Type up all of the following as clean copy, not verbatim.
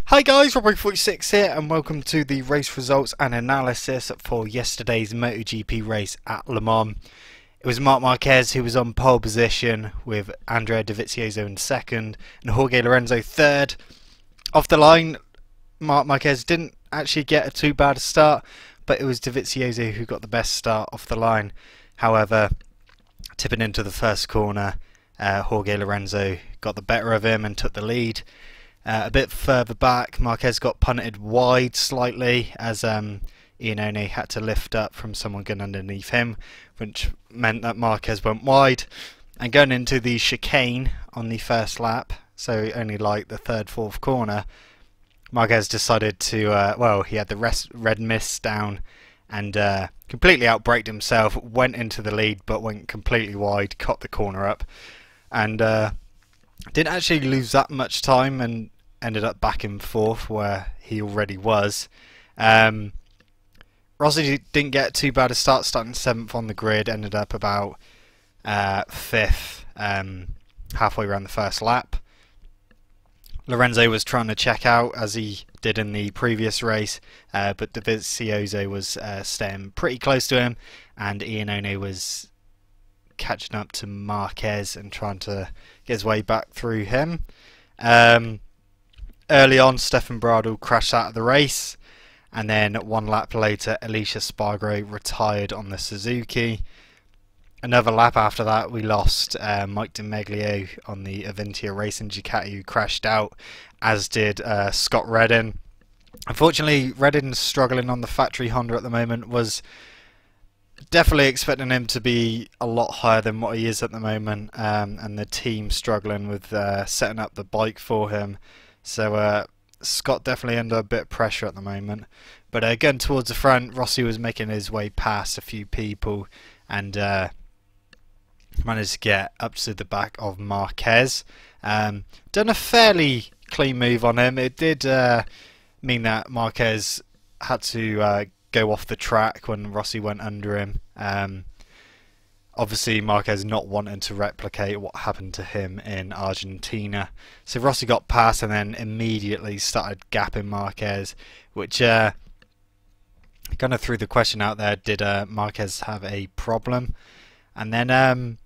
Hi guys, Robbo46 here and welcome to the race results and analysis for yesterday's MotoGP race at Le Mans. It was Marc Marquez who was on pole position with Andrea Dovizioso in second and Jorge Lorenzo third. Off the line, Marc Marquez didn't actually get a too bad a start, but it was Dovizioso who got the best start off the line. However, tipping into the first corner, Jorge Lorenzo got the better of him and took the lead. A bit further back, Marquez got punted wide slightly as Iannone had to lift up from someone going underneath him, which meant that Marquez went wide. And going into the chicane on the first lap, so only like the third, fourth corner, Marquez decided to, he had the red mist down and completely outbraked himself, went into the lead but went completely wide, caught the corner up, and didn't actually lose that much time and ended up back in fourth where he already was. Rossi didn't get too bad a start, starting seventh on the grid, ended up about fifth halfway around the first lap. Lorenzo was trying to check out as he did in the previous race, but Dovizioso was staying pretty close to him, and Iannone was catching up to Marquez and trying to get his way back through him. Early on, Stefan Bradl crashed out of the race, and then one lap later, Alicia Spargo retired on the Suzuki. Another lap after that, we lost Mike D'Ameglio on the Avintia Racing Ducati, who crashed out, as did Scott Reddin. Unfortunately, Reddin's struggling on the factory Honda at the moment. Was definitely expecting him to be a lot higher than what he is at the moment, and the team struggling with setting up the bike for him. So Scott definitely under a bit of pressure at the moment. But going towards the front, Rossi was making his way past a few people and managed to get up to the back of Marquez. Done a fairly clean move on him. It did mean that Marquez had to go off the track when Rossi went under him. Obviously, Marquez not wanting to replicate what happened to him in Argentina. So Rossi got past and then immediately started gapping Marquez, which kind of threw the question out there, did Marquez have a problem? And then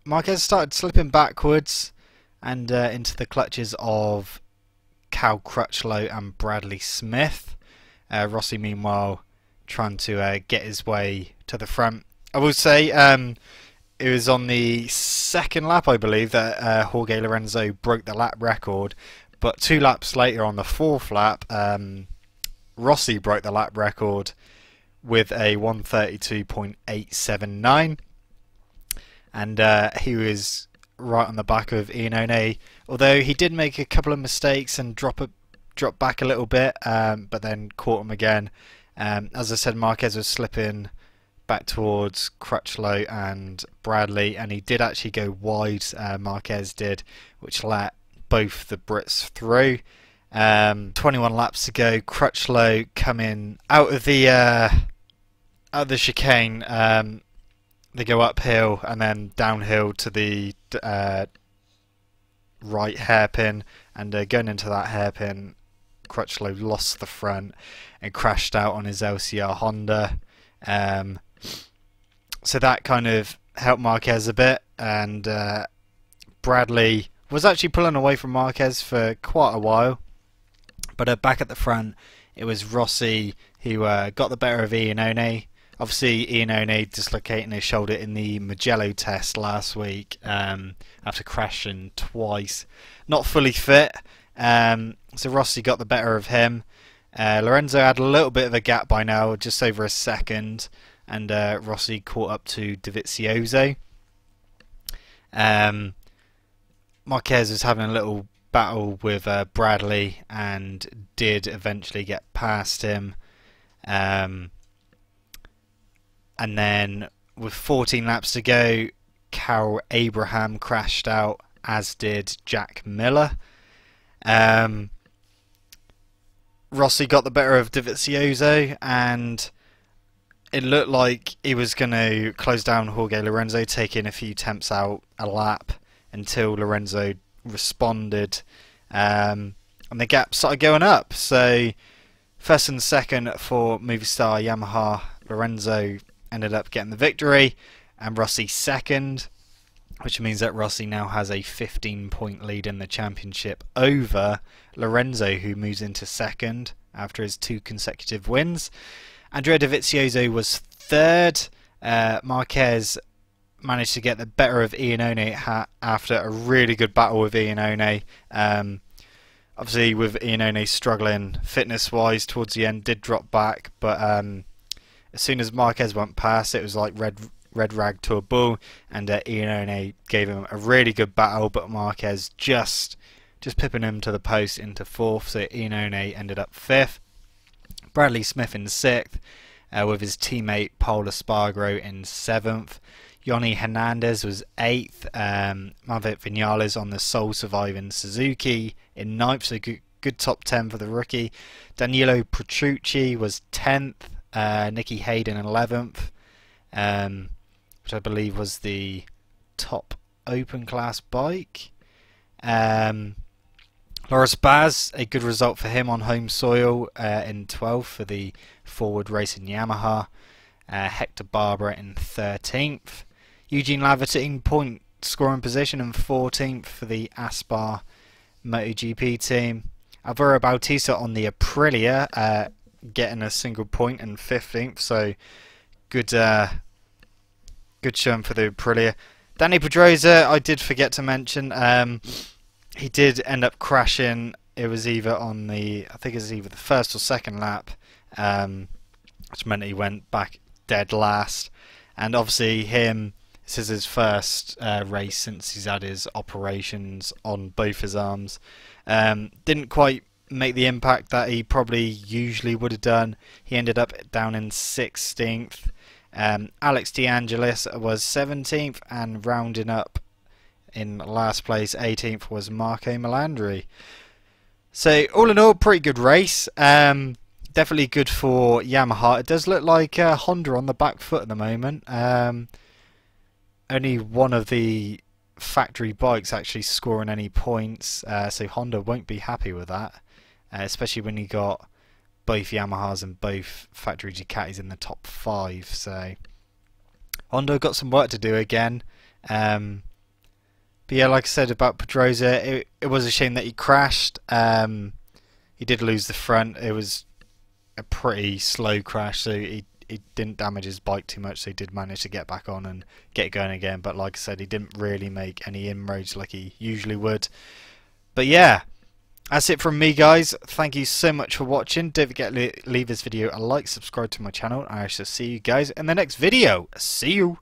Marquez started slipping backwards and into the clutches of Cal Crutchlow and Bradley Smith. Rossi, meanwhile, trying to get his way to the front. I will say it was on the second lap, I believe, that Jorge Lorenzo broke the lap record, but 2 laps later on the fourth lap, Rossi broke the lap record with a 1:32.879, and he was right on the back of Iannone, although he did make a couple of mistakes and drop back a little bit, but then caught him again. As I said, Marquez was slipping back towards Crutchlow and Bradley, and he did actually go wide, Marquez did, which let both the Brits through. 21 laps to go, Crutchlow coming out of the chicane. They go uphill and then downhill to the right hairpin, and going into that hairpin, Crutchlow lost the front and crashed out on his LCR Honda. So that kind of helped Marquez a bit, and Bradley was actually pulling away from Marquez for quite a while, but back at the front it was Rossi who got the better of Iannone. Obviously Iannone dislocating his shoulder in the Mugello test last week after crashing twice, not fully fit, so Rossi got the better of him. Lorenzo had a little bit of a gap by now, just over a second, and Rossi caught up to Dovizioso. Marquez was having a little battle with Bradley and did eventually get past him. And then with 14 laps to go, Carl Abraham crashed out, as did Jack Miller. Rossi got the better of Dovizioso, and it looked like he was going to close down Jorge Lorenzo, taking a few temps out a lap until Lorenzo responded. and the gap started going up. So first and second for Movistar Yamaha, Lorenzo ended up getting the victory, and Rossi second, which means that Rossi now has a 15-point lead in the championship over Lorenzo, who moves into second after his 2 consecutive wins. Andrea Dovizioso was third. Marquez managed to get the better of Iannone after a really good battle with Iannone. Obviously, with Iannone struggling fitness-wise towards the end, did drop back, but as soon as Marquez went past, it was like red rag to a bull, and Iannone gave him a really good battle, but Marquez just pipping him to the post into 4th, so Iannone ended up 5th. Bradley Smith in 6th, with his teammate Paul Espargaro in 7th. Yoni Hernandez was 8th. Maverick Vinales on the sole surviving Suzuki in 9th, so good top 10 for the rookie. Danilo Petrucci was 10th. Nicky Hayden in 11th, which I believe was the top open class bike. Loris Baz, a good result for him on home soil, in 12th for the Forward Racing Yamaha. Hector Barbara in 13th. Eugene Laverty point scoring position in 14th for the Aspar MotoGP team. Alvaro Bautista on the Aprilia, getting a single point in 15th, so good showing for the Aprilia. Danny Pedrosa, I did forget to mention, he did end up crashing. It was either on the, I think it was either the first or second lap, which meant he went back dead last. And obviously this is his first race since he's had his operations on both his arms. Didn't quite make the impact that he probably usually would have done. He ended up down in 16th. Alex DeAngelis was 17th, and rounding up in last place, 18th, was Marco Melandri. So all in all, pretty good race. Definitely good for Yamaha. It does look like Honda on the back foot at the moment. Only one of the factory bikes actually scoring any points, so Honda won't be happy with that, especially when you got both Yamahas and both factory Ducatis in the top 5. So Honda got some work to do again. But yeah, like I said about Pedrosa, it was a shame that he crashed. He did lose the front. It was a pretty slow crash, so he didn't damage his bike too much, so he did manage to get back on and get going again. But like I said, he didn't really make any inroads like he usually would. But yeah, that's it from me, guys. Thank you so much for watching. Don't forget to leave this video a like, subscribe to my channel, and I shall see you guys in the next video. See you!